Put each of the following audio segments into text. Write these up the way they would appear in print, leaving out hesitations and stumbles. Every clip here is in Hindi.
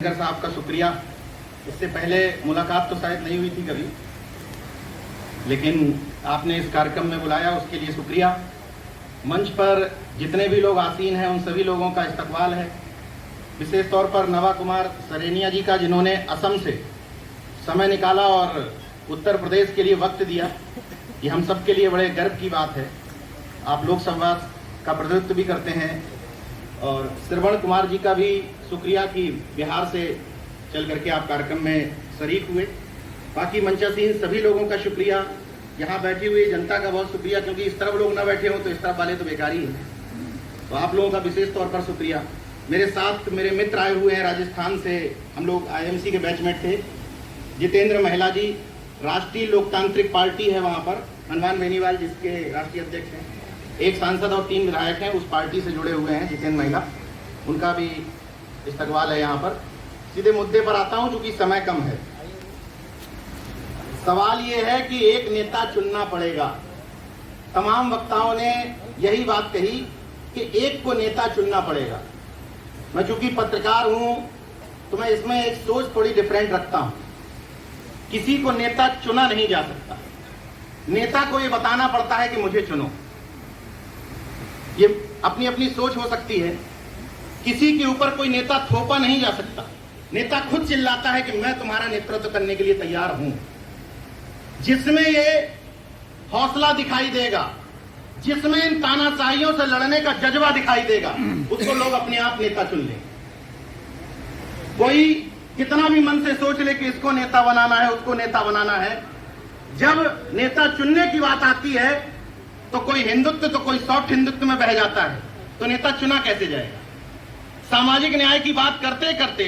साहब का शुक्रिया। इससे पहले मुलाकात तो शायद नहीं हुई थी कभी, लेकिन आपने इस कार्यक्रम में बुलाया, उसके लिए शुक्रिया। मंच पर जितने भी लोग आसीन हैं उन सभी लोगों का इस्तकबाल है। विशेष तौर पर नवा कुमार सरेनिया जी का, जिन्होंने असम से समय निकाला और उत्तर प्रदेश के लिए वक्त दिया, ये हम सब के लिए बड़े गर्व की बात है। आप लोक संवाद का प्रतिनिधित्व भी करते हैं। और श्रवण कुमार जी का भी शुक्रिया कि बिहार से चल करके आप कार्यक्रम में शरीक हुए। बाकी मंचासीन सभी लोगों का शुक्रिया। यहाँ बैठी हुई जनता का बहुत शुक्रिया, क्योंकि इस तरफ लोग ना बैठे हों तो इस तरफ वाले तो बेकार ही हैं। तो आप लोगों का विशेष तौर पर शुक्रिया। मेरे साथ मेरे मित्र आए हुए हैं राजस्थान से, हम लोग IMC के बैचमेट थे। जितेंद्र महिला जी, राष्ट्रीय लोकतांत्रिक पार्टी है वहाँ पर, हनुमान बेनीवाल जिसके राष्ट्रीय अध्यक्ष हैं। एक सांसद और 3 विधायक हैं उस पार्टी से जुड़े हुए हैं, जितेंद्र महिला, उनका भी इस्तकबाल है यहाँ पर। सीधे मुद्दे पर आता हूँ चूंकि समय कम है। सवाल ये है कि एक नेता चुनना पड़ेगा। तमाम वक्ताओं ने यही बात कही कि एक को नेता चुनना पड़ेगा। मैं चूंकि पत्रकार हूं तो मैं इसमें एक सोच थोड़ी डिफरेंट रखता हूं। किसी को नेता चुना नहीं जा सकता, नेता को ये बताना पड़ता है कि मुझे चुनो। ये अपनी अपनी सोच हो सकती है। किसी के ऊपर कोई नेता थोपा नहीं जा सकता। नेता खुद चिल्लाता है कि मैं तुम्हारा नेतृत्व करने के लिए तैयार हूं। जिसमें ये हौसला दिखाई देगा, जिसमें इन तानाशाहियों से लड़ने का जज्बा दिखाई देगा, उसको लोग अपने आप नेता चुन लेंगे। कोई कितना भी मन से सोच ले कि इसको नेता बनाना है, उसको नेता बनाना है, जब नेता चुनने की बात आती है तो कोई हिंदुत्व तो कोई सॉफ्ट हिंदुत्व में बह जाता है। तो नेता चुना कैसे जाएगा? सामाजिक न्याय की बात करते करते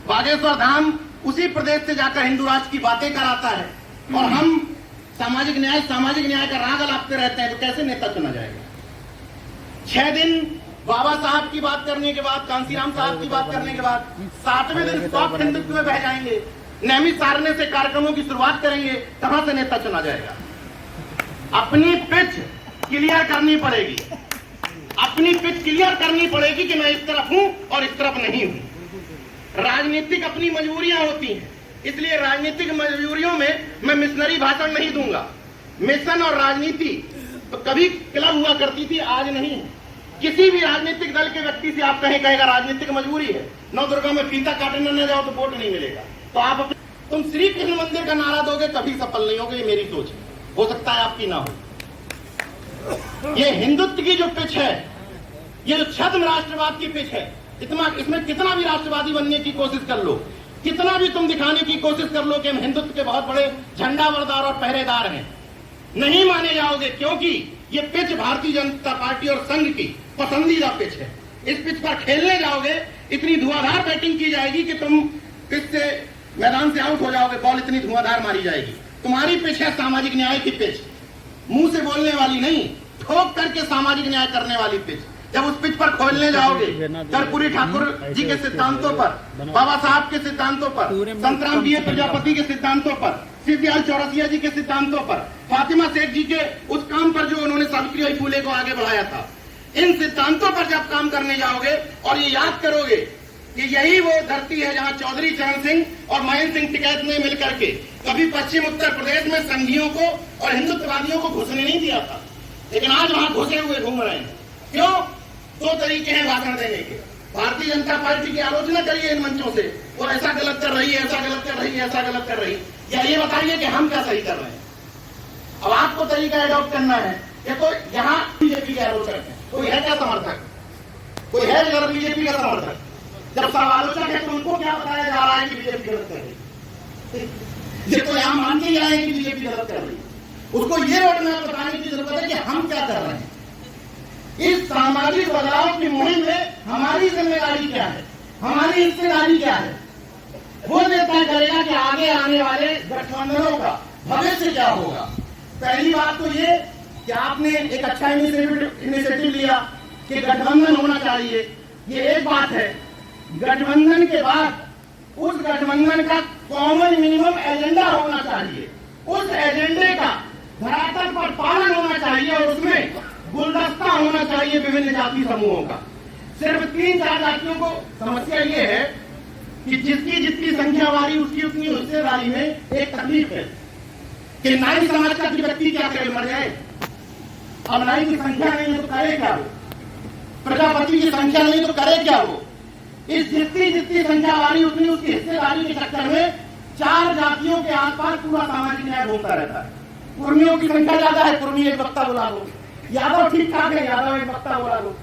बागेश्वर धाम उसी प्रदेश से जाकर हिंदू राष्ट्र की बातें कराता है और हम सामाजिक न्याय का राग अलापते रहते हैं। तो कैसे नेता चुना जाएगा? 6 दिन बाबा साहब की बात करने के बाद, कांसीराम साहब की बात करने के बाद 7वें दिन सॉफ्ट हिंदुत्व में बह जाएंगे, नेमी सारने से कार्यक्रमों की शुरुआत करेंगे। कहां से नेता चुना जाएगा? अपनी पिच क्लियर करनी पड़ेगी। अपनी पिच क्लियर करनी पड़ेगी कि मैं इस तरफ हूं और इस तरफ नहीं हूं। राजनीतिक अपनी मजबूरियां होती हैं, इसलिए राजनीतिक मजबूरियों में मैं मिशनरी भाषण नहीं दूंगा। मिशन और राजनीति तो कभी क्लब हुआ करती थी, आज नहीं है। किसी भी राजनीतिक दल के व्यक्ति से आप कहेगा राजनीतिक मजबूरी है, नवदुर्गा में फीता काटने न जाओ तो वोट नहीं मिलेगा। तो आप तुम श्री कृष्ण मंदिर का नारा दोगे, कभी सफल नहीं होगे। ये मेरी सोच है, हो सकता है आपकी ना हो। ये हिंदुत्व की जो पिच है, ये जो छद्म राष्ट्रवाद की पिच है, इसमें कितना भी राष्ट्रवादी बनने की कोशिश कर लो, कितना भी तुम दिखाने की कोशिश कर लो कि हम हिंदुत्व के बहुत बड़े झंडावरदार और पहरेदार हैं, नहीं माने जाओगे। क्योंकि ये पिच भारतीय जनता पार्टी और संघ की पसंदीदा पिच है। इस पिच पर खेलने जाओगे, इतनी धुआंधार बैटिंग की जाएगी कि तुम पिच से मैदान से आउट हो जाओगे। बॉल इतनी धुआंधार मारी जाएगी। तुम्हारी पिच है सामाजिक न्याय की पिच, मुंह से बोलने वाली नहीं, ठोक करके सामाजिक न्याय करने वाली पिच। जब उस पिच पर खोलने जाओगे, कर्पूरी ठाकुर जी के सिद्धांतों पर, बाबा साहब के सिद्धांतों पर, संतराम बी प्रजापति के सिद्धांतों पर, सिद्धिलाल चौरसिया जी के सिद्धांतों पर, फातिमा शेख जी के उस काम पर जो उन्होंने सावित्रीबाई फुले को आगे बढ़ाया था, इन सिद्धांतों पर जब काम करने जाओगे और ये याद करोगे कि यही वो धरती है जहां चौधरी चरण सिंह और महेंद्र सिंह टिकैत ने मिलकर के कभी पश्चिम उत्तर प्रदेश में संघियों को और हिंदुत्ववादियों को घुसने नहीं दिया था, लेकिन आज वहां घुसे हुए घूम रहे हैं। क्यों? 2 तरीके हैं भाषण देने के। भारतीय जनता पार्टी की आलोचना करिए इन मंचों से, वो ऐसा गलत कर रही है, ऐसा गलत कर रही है, ऐसा गलत कर रही है, या ये बताइए कि हम क्या सही कर रहे हैं। अब आपको तरीका एडॉप्ट करना है। देखो यहाँ बीजेपी के आलोचक है, कोई है क्या समर्थक? कोई है अगर बीजेपी का समर्थक? जब सब आलोचक है तो उनको क्या बताया जा रहा है कि बीजेपी गलत कर रही है? ये तो यहाँ मान के आए कि बीजेपी गलत कर रही है। उसको ये रोड मैप बताने की जरूरत है कि हम क्या कर रहे हैं। इस सामाजिक बदलाव की मुहिम में हमारी जिम्मेदारी क्या है, हमारी हिस्सेदारी क्या है, वो तय करेगा कि आगे आने वाले गठबंधनों का भविष्य क्या होगा। पहली बात तो ये कि आपने एक अच्छा इनिशिएटिव लिया कि गठबंधन होना चाहिए, ये एक बात है। गठबंधन के बाद उस गठबंधन का कॉमन मिनिमम एजेंडा होना चाहिए, उस एजेंडे का धरातल पर पालन होना चाहिए और उसमें गुलदस्ता होना चाहिए विभिन्न जाति समूहों का। सिर्फ 3-4 जातियों को समस्या ये है कि जिसकी जितनी संख्या वारी उसकी उतनी हिस्सेदारी में एक तकलीफ है कि नाई समाज का व्यक्ति क्या करे, मर जाए। अब नाई की संख्या नहीं है तो करे क्या वो, प्रजापति की संख्या नहीं तो करे क्या वो। इस जितनी जितनी संख्या वारी उतनी उसकी हिस्सेदारी के चक्कर में 4 जातियों के आसपास पूरा सामाजिक न्याय घूमता रहता है। कुर्मियों की संख्या ज्यादा है, कुर्मी एक वक्ता बुला लो। यादव ठीक ठाक है, यादव एक वक्ता बुला लो।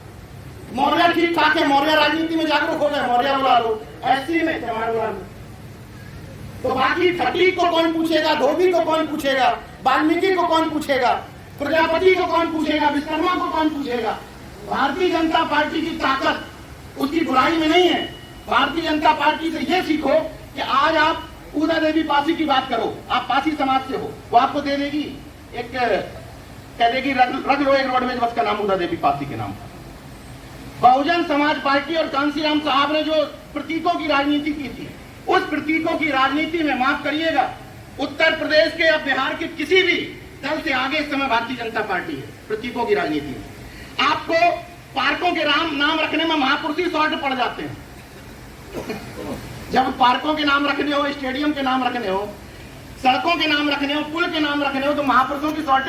मौर्य ठीक ठाक है, मौर्य राजनीति में जागरूक हो गए, मौर्य बुला लो। एससी में चमार बुला लो। तो बाकी खटीक को कौन पूछेगा, धोबी को कौन पूछेगा, वाल्मीकि को कौन पूछेगा, प्रजापति को कौन पूछेगा, विश्वकर्मा को कौन पूछेगा। भारतीय जनता पार्टी की ताकत उसकी बुराई में नहीं है। भारतीय जनता पार्टी से ये सीखो कि आज आप उदा देवी पासी की बात करो, आप पासी समाज से हो, वो आपको दे देगी एक, कह देगी रख लो एक रोडवेज बस का नाम उदा देवी पासी के नाम। बहुजन समाज पार्टी और कांसीराम साहब ने जो प्रतीकों की राजनीति की थी, उस प्रतीकों की राजनीति में माफ करिएगा, उत्तर प्रदेश के या बिहार के किसी भी दल से आगे इस समय भारतीय जनता पार्टी है प्रतीकों की राजनीति में। आपको पार्कों के नाम रखने में महापुरुष ही शॉर्ट पड़ जाते हैं। जब पार्कों के नाम रखने हो, स्टेडियम के नाम रखने हो, सड़कों के नाम रखने हो, पुल के नाम रखने हो, तो महापुरुषों की शॉर्टेज